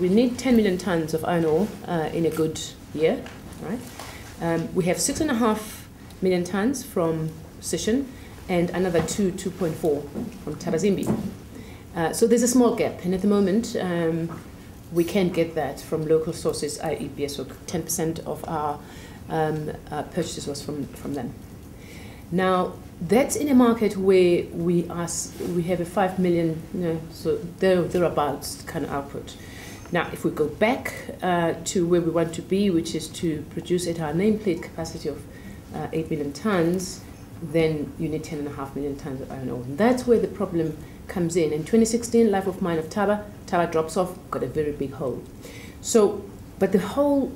we need 10 million tons of iron ore in a good year, right? We have 6.5 million tons from Sishen and another 2.4 from Thabazimbi. So there's a small gap, and at the moment we can't get that from local sources, i.e. BSO. 10% of our purchases was from them. Now, that's in a market where we have a 5 million, so thereabouts kind of output. Now, if we go back to where we want to be, which is to produce at our nameplate capacity of 8 million tons, then you need 10.5 million tons of iron ore. And that's where the problem comes in. In 2016, life of mine of Thaba drops off, got a very big hole. So, but the hole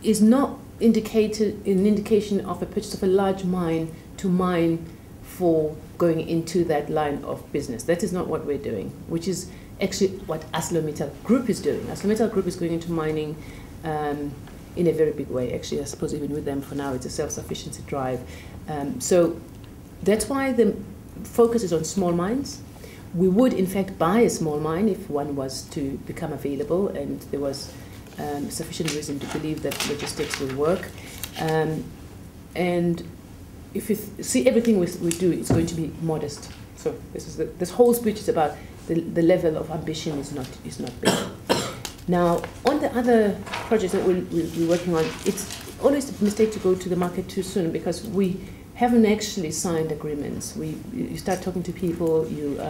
is not an indication of a purchase of a large mine to mine for going into that line of business. That is not what we're doing, which is actually what ArcelorMittal Group is doing. ArcelorMittal Group is going into mining in a very big way. Actually, I suppose even with them for now, it's a self-sufficiency drive. So that's why the focus is on small mines. We would, in fact, buy a small mine if one was to become available and there was sufficient reason to believe that logistics will work. And if you see everything we do, it's going to be modest. So this whole speech is about the level of ambition is not big. Now, on the other projects that we're working on, it's always a mistake to go to the market too soon because we haven't actually signed agreements. You start talking to people, you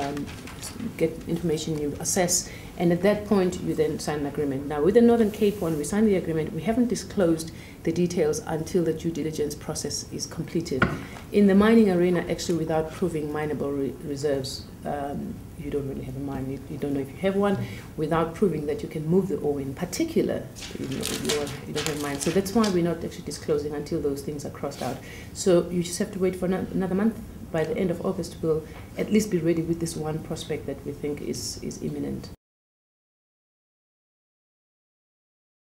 get information, you assess, and at that point you then sign an agreement. Now with the Northern Cape one, we signed the agreement. We haven't disclosed the details until the due diligence process is completed. In the mining arena, actually without proving mineable reserves, you don't really have a mine. You don't know if you have one. Without proving that you can move the ore in particular, you don't have a mine. So that's why we're not actually disclosing until those things are crossed out. So you just have to wait for another month. By the end of August, we'll at least be ready with this one prospect that we think is imminent.